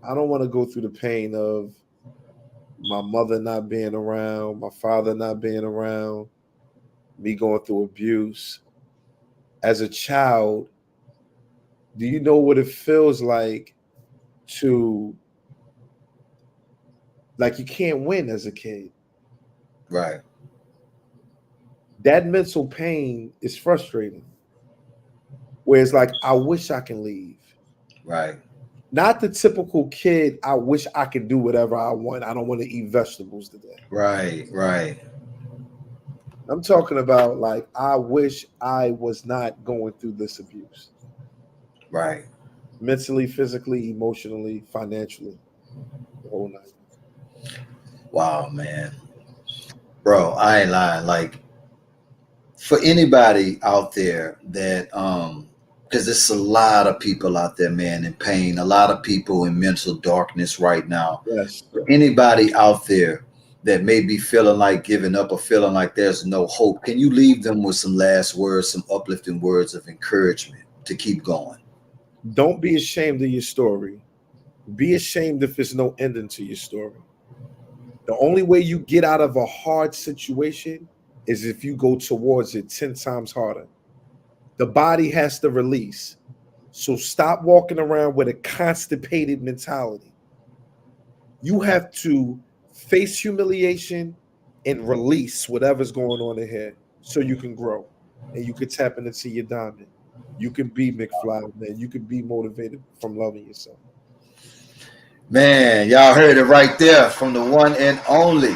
I don't want to go through the pain of my mother not being around, my father not being around, me going through abuse. As a child, do you know what it feels like to, like, you can't win as a kid? Right. That mental pain is frustrating. Where it's like, I wish I can leave. Right. Not the typical kid, I wish I could do whatever I want. I don't want to eat vegetables today. Right. Right. I'm talking about, like, I wish I was not going through this abuse. Right. Mentally, physically, emotionally, financially, the whole night. Wow, man. Bro, I ain't lying. Like, for anybody out there that because there's a lot of people out there, man, in pain, a lot of people in mental darkness right now. Yes. For anybody out there that may be feeling like giving up or feeling like there's no hope, can you leave them with some last words, some uplifting words of encouragement to keep going? Don't be ashamed of your story. Be ashamed if there's no ending to your story. The only way you get out of a hard situation is if you go towards it 10 times harder. The body has to release. So stop walking around with a constipated mentality. You have to face humiliation and release whatever's going on in here so you can grow and you can tap into your diamond. You can be McFly, man. You can be motivated from loving yourself. Man, y'all heard it right there from the one and only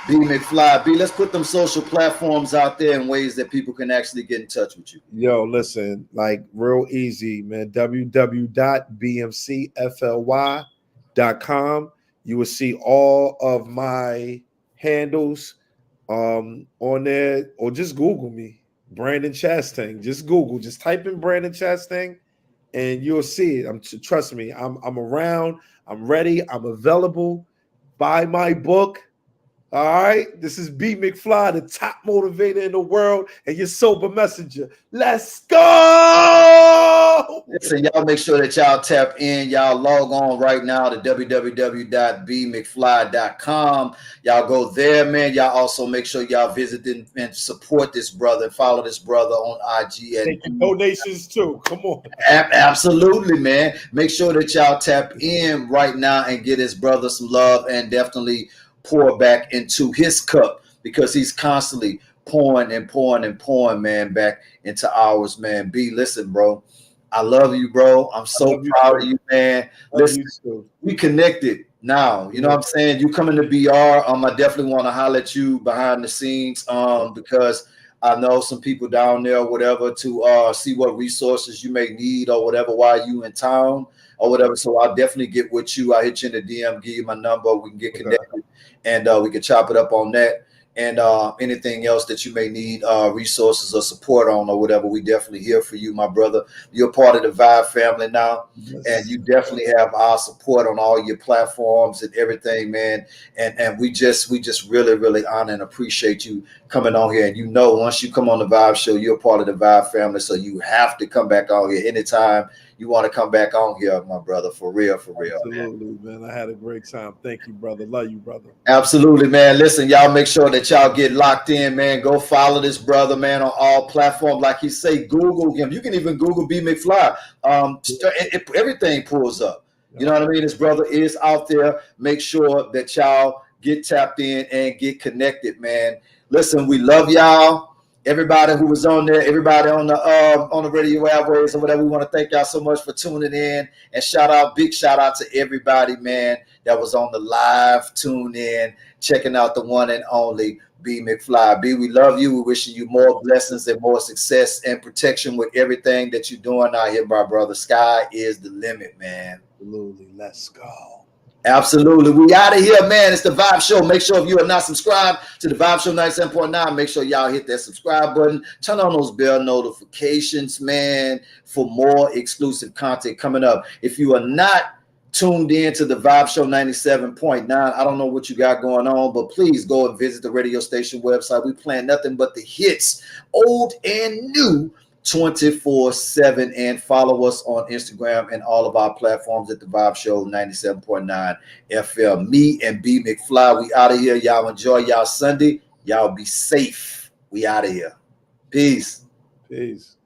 B.McFly. B, let's put them social platforms out there in ways that people can actually get in touch with you. Yo, listen, like, real easy, man. www.bmcfly.com. You will see all of my handles on there, or just Google me, Brandon Chastain. Just Google, just type in Brandon Chastain, and you'll see it. Trust me, I'm around, I'm ready, I'm available. Buy my book. All right, this is B.McFly, the top motivator in the world, and your sober messenger. Let's go! Listen, y'all make sure that y'all tap in. Y'all log on right now to www.bmcfly.com. Y'all go there, man. Y'all also make sure y'all visit and support this brother and follow this brother on IG. Take your donations too. Come on. Absolutely, man. Make sure that y'all tap in right now and get his brother some love, and definitely pour back into his cup, because he's constantly pouring and pouring and pouring, man, back into ours, man. B, listen, bro, I love you, bro. I'm so proud of you, man. Listen, we connected now. You know what I'm saying? You coming to BR. I definitely want to holler at you behind the scenes, because I know some people down there or whatever to see what resources you may need or whatever while you in town or whatever. So I'll definitely get with you. I'll hit you in the DM, give you my number. We can get connected, and we can chop it up on that. and anything else that you may need resources or support on or whatever, we definitely here for you, my brother. You're part of the Vibe family now, and you definitely have our support on all your platforms and everything, man. And we just really, really honor and appreciate you coming on here. And you know, once you come on the Vibe show, you're part of the Vibe family, so you have to come back on here anytime you want to come back on here, my brother, for real, Absolutely, man. I had a great time. Thank you, brother. Love you, brother. Absolutely, man. Listen, y'all make sure that y'all get locked in, man. Go follow this brother, man, on all platforms. Like he say, Google him. You can even Google B.McFly. Everything pulls up. You know what I mean? This brother is out there. Make sure that y'all get tapped in and get connected, man. Listen, we love y'all. Everybody who was on there, everybody on the radio airways or whatever, we want to thank y'all so much for tuning in, and big shout out to everybody, man, that was on the live tune in, checking out the one and only B.McFly. B, we love you. We're wishing you more blessings and more success and protection with everything that you're doing out here, my brother. Sky is the limit, man. Absolutely. Let's go. Absolutely. We out of here, man. It's the Vibe Show. Make sure if you are not subscribed to the Vibe Show 97.9, make sure y'all hit that subscribe button. Turn on those bell notifications, man, for more exclusive content coming up. If you are not tuned in to the Vibe Show 97.9, I don't know what you got going on, but please go and visit the radio station website. We playing nothing but the hits, old and new, 24/7, and follow us on Instagram and all of our platforms at the Vibe Show 97.9 FM. Me and B.McFly, we out of here. Y'all enjoy y'all Sunday. Y'all be safe. We out of here. Peace. Peace.